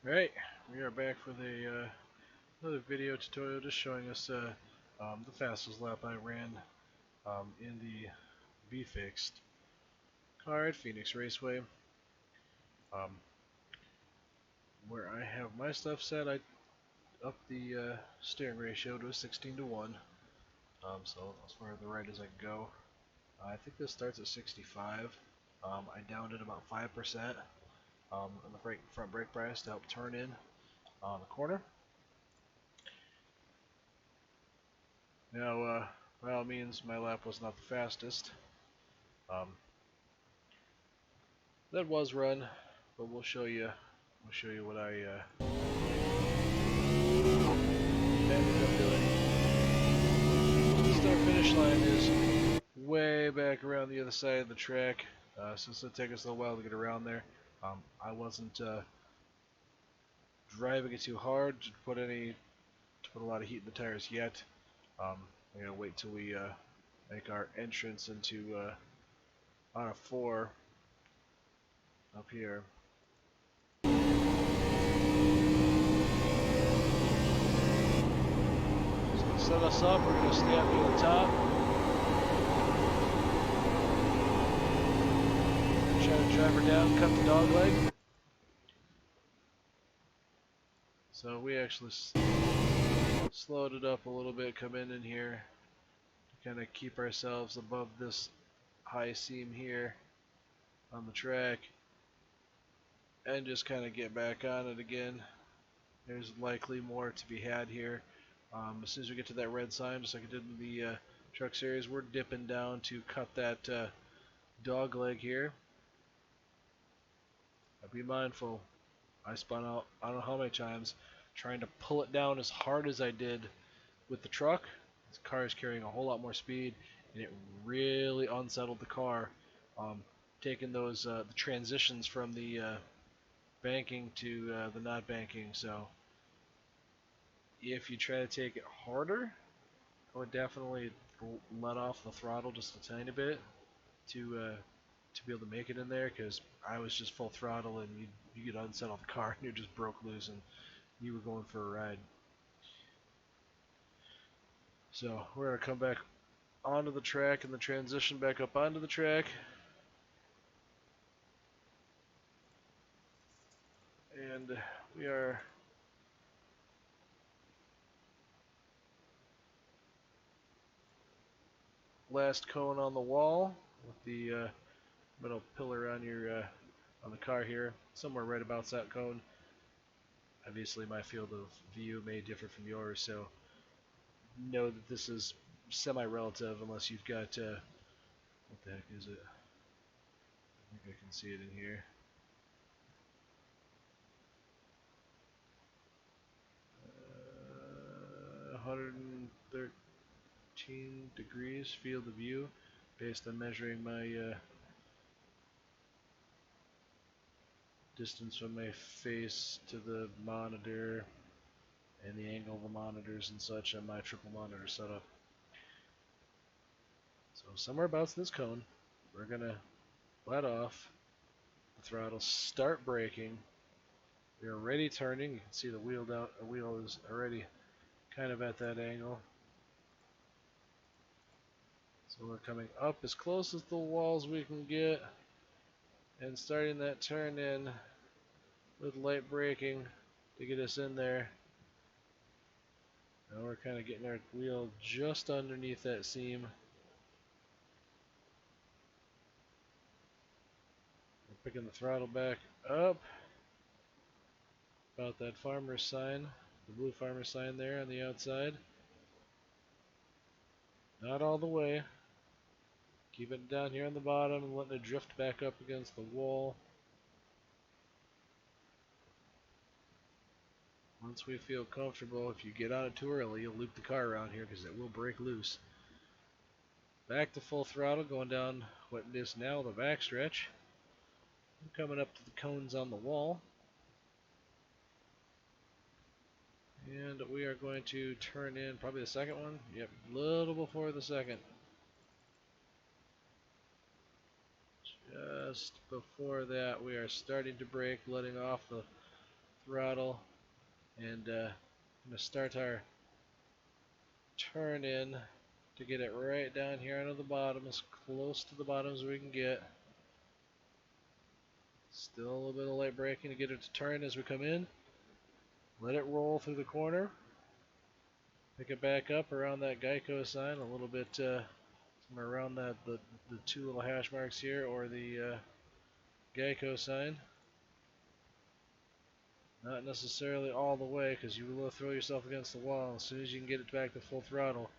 Alright, we are back with another video tutorial just showing us the fastest lap I ran in the B-Fixed car at Phoenix Raceway. Where I have my stuff set, I upped the steering ratio to a 16:1, so as far to the right as I can go. I think this starts at 65. I downed it about 5% on the front brake bias to help turn in on the corner. Now, by all means, my lap was not the fastest. That was run, but we'll show you what I ended up doing. The start finish line is way back around the other side of the track, so it's gonna take us a little while to get around there. I wasn't driving it too hard to put a lot of heat in the tires yet. I'm gonna wait till we make our entrance into on a 4 up here. Set us up, we're going to stay up near the top. Try to drive her down, cut the dog leg. So we actually slowed it up a little bit, come in here to kind of keep ourselves above this high seam here on the track. And just kind of get back on it again. There's likely more to be had here. As soon as we get to that red sign, just like I did in the truck series, we're dipping down to cut that dog leg here. Be mindful. I spun out I don't know how many times trying to pull it down as hard as I did with the truck. This car is carrying a whole lot more speed, and it really unsettled the car. Taking those the transitions from the banking to the not banking. So if you try to take it harder, I would definitely let off the throttle just a tiny bit to be able to make it in there, because I was just full throttle and you get unsettled the car and you just broke loose and you were going for a ride. So we're going to come back onto the track and the transition back up onto the track. And we are last cone on the wall with the middle pillar on your on the car here, somewhere right about that cone. Obviously my field of view may differ from yours, so know that this is semi-relative unless you've got what the heck is it? I think I can see it in here. 113 degrees field of view based on measuring my distance from my face to the monitor and the angle of the monitors and such on my triple monitor setup. So somewhere about this cone, we're gonna let off the throttle, start braking. We are already turning. You can see the wheel is already kind of at that angle. So we're coming up as close as the walls we can get and starting that turn in with light braking to get us in there. Now we're kind of getting our wheel just underneath that seam. We're picking the throttle back up about that farmer sign, the blue farmer sign there on the outside. Not all the way. Keep it down here on the bottom and letting it drift back up against the wall. Once we feel comfortable, if you get on it too early, you'll loop the car around here because it will break loose. Back to full throttle, going down what is now the backstretch. Coming up to the cones on the wall. And we are going to turn in probably the second one. Yep, a little before the second. Just before that, we are starting to brake, letting off the throttle, and I'm going to start our turn in to get it right down here onto the bottom, as close to the bottom as we can get. Still a little bit of light braking to get it to turn as we come in. Let it roll through the corner. Pick it back up around that Geico sign, a little bit somewhere around that the two little hash marks here, or the Geico sign. Not necessarily all the way, because you will throw yourself against the wall. As soon as you can get it back to full throttle,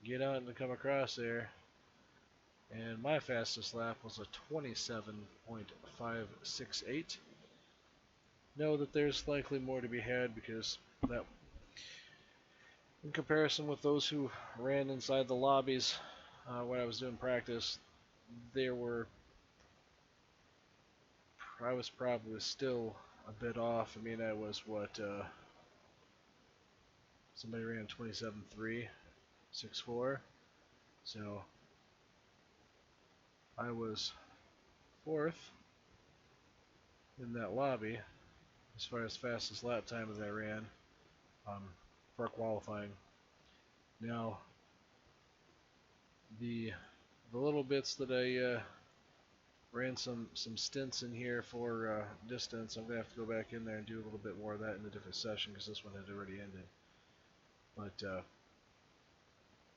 get out and come across there. And my fastest lap was a 27.568. Know that there's likely more to be had, because that, in comparison with those who ran inside the lobbies when I was doing practice, I was probably still a bit off. I mean, I was what, somebody ran 27.364, so I was fourth in that lobby as far as fastest lap time as I ran for qualifying. Now, the little bits that I ran some stints in here for distance, I'm gonna have to go back in there and do a little bit more of that in a different session, because this one had already ended. But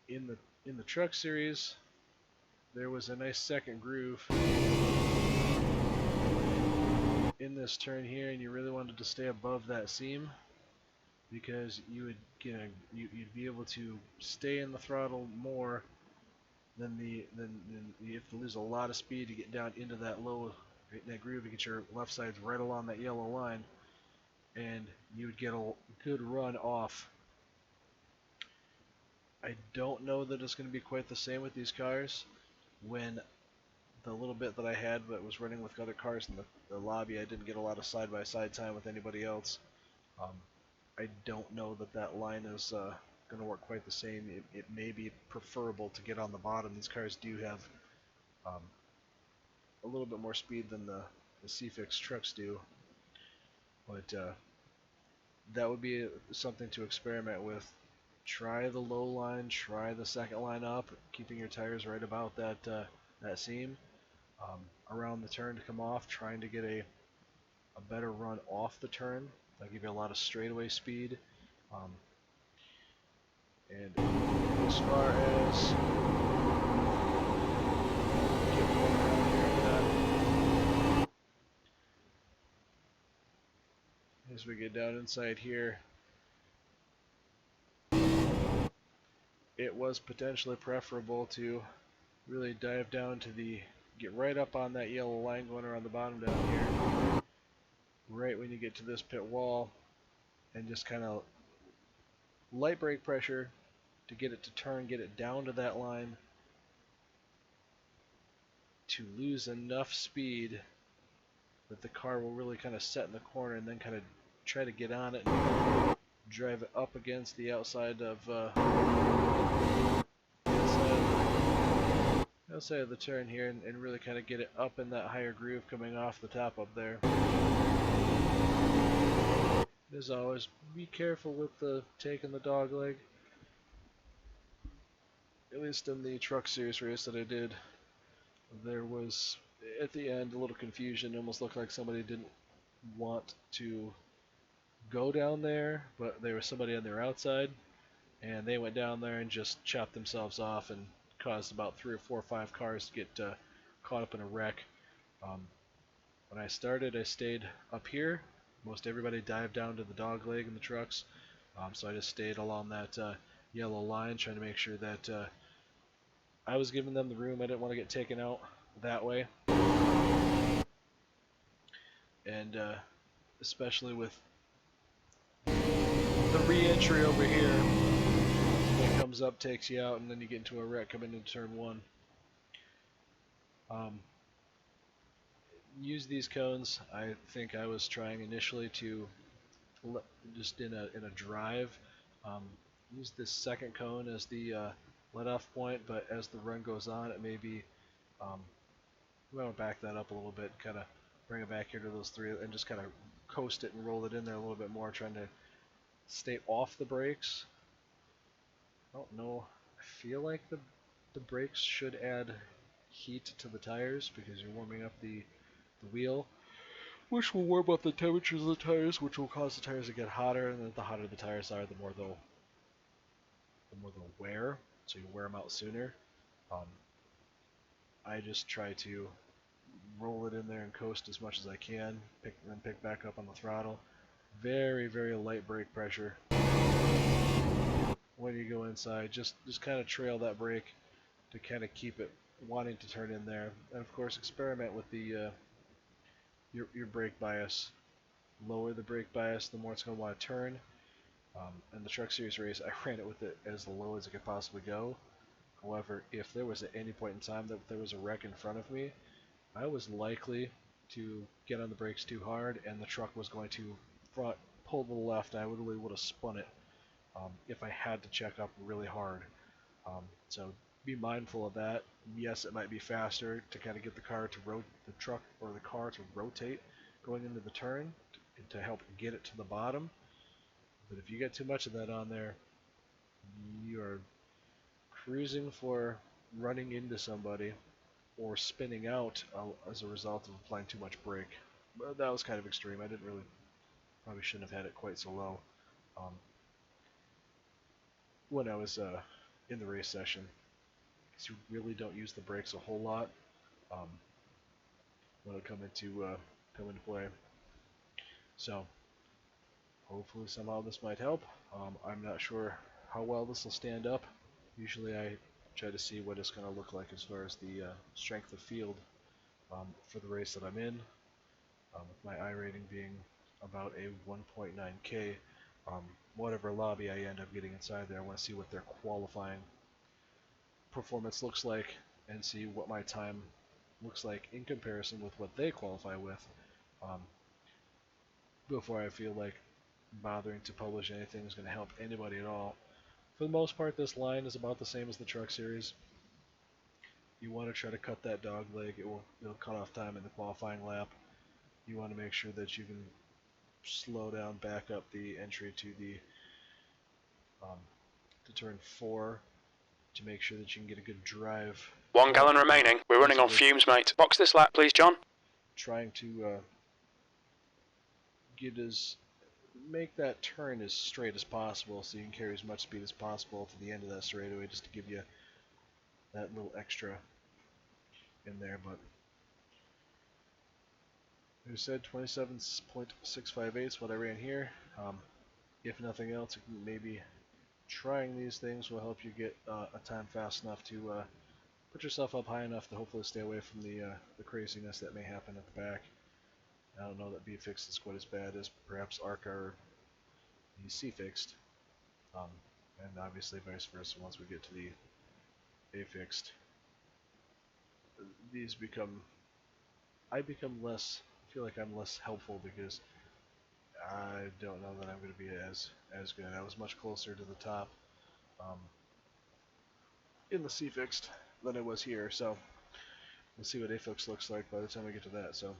in the truck series, there was a nice second groove in this turn here, and you really wanted to stay above that seam, because you'd be able to stay in the throttle more than you have to lose a lot of speed to get down into that that groove to get your left sides right along that yellow line, and you would get a good run off. I don't know that it's going to be quite the same with these cars. When the little bit that I had but was running with other cars in the lobby, I didn't get a lot of side-by-side time with anybody else. I don't know that line is going to work quite the same. It may be preferable to get on the bottom. These cars do have a little bit more speed than the C-Fix trucks do, but that would be something to experiment with. Try the low line, try the second line up, keeping your tires right about that seam around the turn to come off, trying to get a better run off the turn. That'll give you a lot of straightaway speed. And as far as as we get down inside here, it was potentially preferable to really dive down to get right up on that yellow line going around the bottom down here, right when you get to this pit wall, and just kind of light brake pressure to get it to turn, get it down to that line to lose enough speed that the car will really kind of set in the corner, and then kind of try to get on it and drive it up against the outside of the turn here, and really kind of get it up in that higher groove coming off the top up there. As always, be careful with taking the dog leg. At least in the truck series race that I did, there was at the end a little confusion. It almost looked like somebody didn't want to go down there, but there was somebody on their outside, and they went down there and just chopped themselves off and caused about 3 or 4 or 5 cars to get caught up in a wreck. When I started, I stayed up here. Most everybody dived down to the dog leg in the trucks, so I just stayed along that yellow line, trying to make sure that I was giving them the room. I didn't want to get taken out that way, and especially with the re-entry over here, it comes up, takes you out, and then you get into a wreck coming into turn 1. Use these cones. I think I was trying initially to just in a drive, use this second cone as the let-off point, but as the run goes on, it may be we want to back that up a little bit, kind of bring it back here to those 3, and just kind of coast it and roll it in there a little bit more, trying to stay off the brakes. I don't know. I feel like the brakes should add heat to the tires because you're warming up the wheel, which will warm up the temperatures of the tires, which will cause the tires to get hotter, and then the hotter the tires are, the more they'll wear, so you wear them out sooner. I just try to roll it in there and coast as much as I can, then pick back up on the throttle. Very, very light brake pressure when you go inside. Just kind of trail that brake to kind of keep it wanting to turn in there. And of course, experiment with the your brake bias. Lower the brake bias, the more it's going to want to turn. In the Truck Series race, I ran it with it as low as it could possibly go. However, if there was at any point in time that there was a wreck in front of me, I was likely to get on the brakes too hard, and the truck was going to front pull to the left, and I literally would have spun it if I had to check up really hard. So be mindful of that. Yes, it might be faster to kind of get the car to the truck or the car to rotate going into the turn to help get it to the bottom. But if you get too much of that on there, you are cruising for running into somebody or spinning out as a result of applying too much brake. But that was kind of extreme. I didn't really, probably shouldn't have had it quite so low when I was in the race session, because you really don't use the brakes a whole lot when it come into play. So hopefully somehow this might help. I'm not sure how well this will stand up. Usually I try to see what it's going to look like as far as the strength of field for the race that I'm in, with my I rating being about a 1.9K. Whatever lobby I end up getting inside there, I want to see what their qualifying performance looks like and see what my time looks like in comparison with what they qualify with before I feel like bothering to publish anything is going to help anybody at all. For the most part, this line is about the same as the Truck Series. You want to try to cut that dog leg. It'll cut off time in the qualifying lap. You want to make sure that you can slow down, back up the entry to the to turn 4 to make sure that you can get a good drive. 1 gallon remaining. We're running on fumes, mate. Box this lap, please, John. Trying to make that turn as straight as possible so you can carry as much speed as possible to the end of that straightaway, just to give you that little extra in there. But who said 27.658 is what I ran here. If nothing else, maybe trying these things will help you get a time fast enough to put yourself up high enough to hopefully stay away from the craziness that may happen at the back. I don't know that B-Fixed is quite as bad as perhaps ARCA or the C-Fixed, and obviously vice versa once we get to the A-Fixed. I feel like I'm less helpful because I don't know that I'm going to be as good. I was much closer to the top in the C-Fixed than I was here, so we'll see what A-Fixed looks like by the time we get to that. So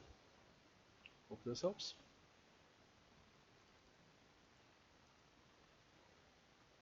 hope this helps.